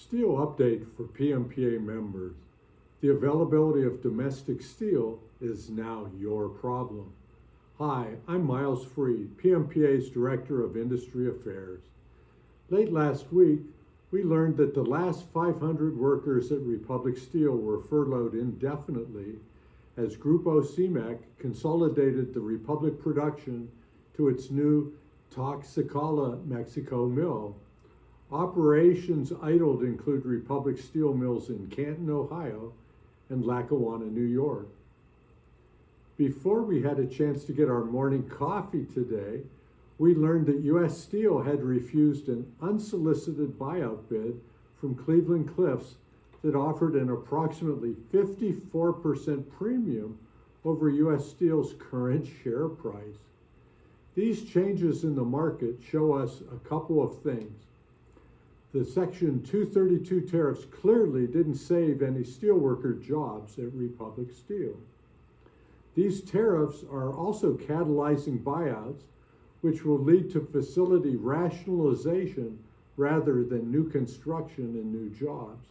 Steel update for PMPA members. The availability of domestic steel is now your problem. Hi, I'm Miles Freed, PMPA's Director of Industry Affairs. Late last week, we learned that the last 500 workers at Republic Steel were furloughed indefinitely as Grupo CEMEX consolidated the Republic production to its new Tlaxcala, Mexico mill. Operations idled include Republic Steel mills in Canton, Ohio, and Lackawanna, New York. Before we had a chance to get our morning coffee today, we learned that U.S. Steel had refused an unsolicited buyout bid from Cleveland Cliffs that offered an approximately 54% premium over U.S. Steel's current share price. These changes in the market show us a couple of things. The Section 232 tariffs clearly didn't save any steelworker jobs at Republic Steel. These tariffs are also catalyzing buyouts, which will lead to facility rationalization rather than new construction and new jobs.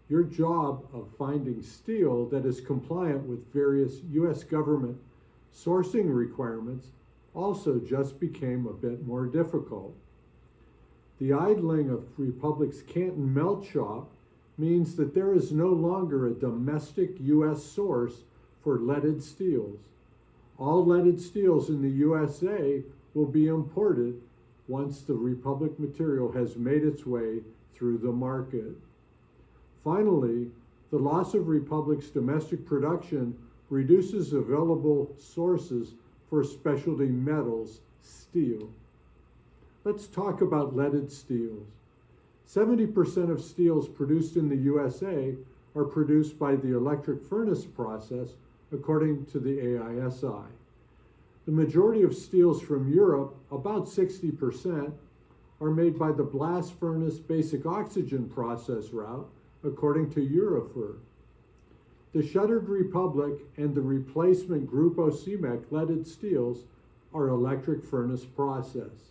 Your job of finding steel that is compliant with various U.S. government sourcing requirements also just became a bit more difficult. The idling of Republic's Canton melt shop means that there is no longer a domestic U.S. source for leaded steels. All leaded steels in the USA will be imported once the Republic material has made its way through the market. Finally, the loss of Republic's domestic production reduces available sources for specialty metals, steel. Let's talk about leaded steels. 70% of steels produced in the USA are produced by the electric furnace process, according to the AISI. The majority of steels from Europe, about 60%, are made by the blast furnace basic oxygen process route, according to Eurofer. The shuttered Republic and the replacement Grupo CEMEX leaded steels are electric furnace process.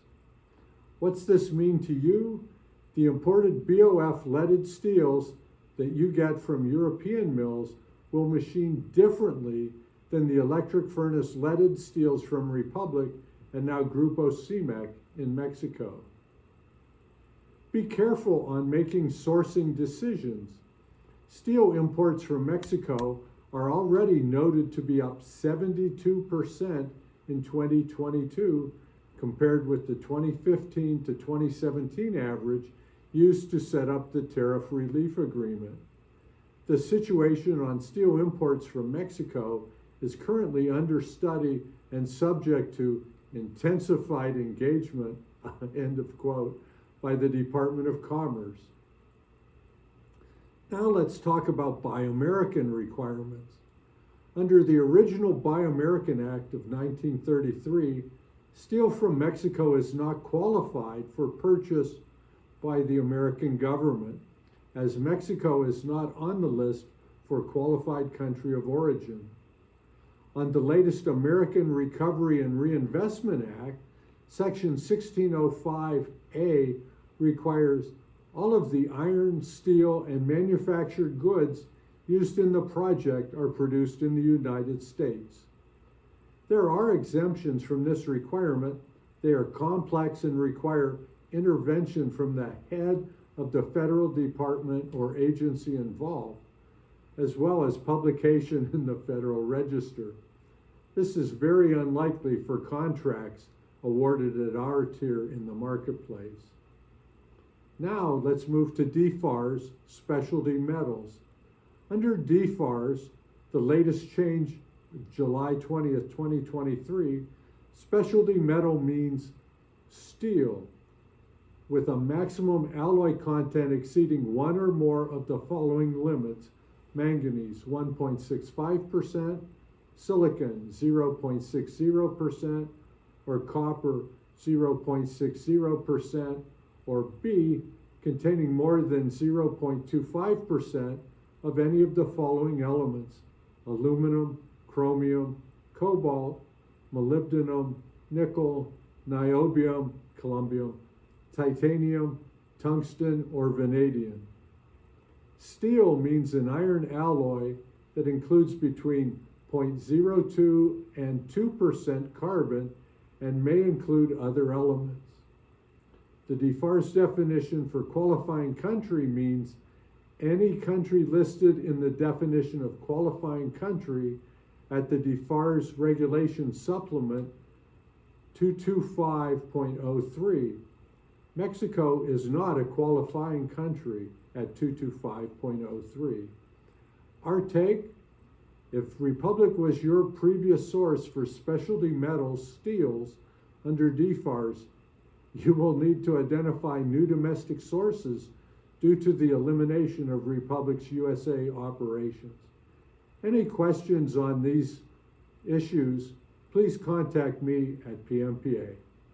What's this mean to you? The imported BOF leaded steels that you get from European mills will machine differently than the electric furnace leaded steels from Republic and now Grupo CEMEX in Mexico. Be careful on making sourcing decisions. Steel imports from Mexico are already noted to be up 72% in 2022 compared with the 2015 to 2017 average used to set up the tariff relief agreement. The situation on steel imports from Mexico is currently under study and subject to intensified engagement, end of quote, by the Department of Commerce. Now let's talk about Buy American requirements. Under the original Buy American Act of 1933, steel from Mexico is not qualified for purchase by the American government, as Mexico is not on the list for qualified country of origin. On the latest American Recovery and Reinvestment Act, Section 1605A requires all of the iron, steel, and manufactured goods used in the project are produced in the United States. There are exemptions from this requirement. They are complex and require intervention from the head of the federal department or agency involved, as well as publication in the Federal Register. This is very unlikely for contracts awarded at our tier in the marketplace. Now let's move to DFARS, specialty metals. Under DFARS, the latest change, July 20th, 2023, specialty metal means steel with a maximum alloy content exceeding one or more of the following limits: manganese 1.65%, silicon 0.60%, or copper 0.60%, or B, containing more than 0.25% of any of the following elements: aluminum, chromium, cobalt, molybdenum, nickel, niobium, columbium, titanium, tungsten, or vanadium. Steel means an iron alloy that includes between 0.02 and 2% carbon and may include other elements. The DFARS definition for qualifying country means any country listed in the definition of qualifying country at the DFARS Regulation Supplement 225.03. Mexico is not a qualifying country at 225.03. Our take: if Republic was your previous source for specialty metals, steels, under DFARS, you will need to identify new domestic sources due to the elimination of Republic's USA operations. Any questions on these issues, please contact me at PMPA.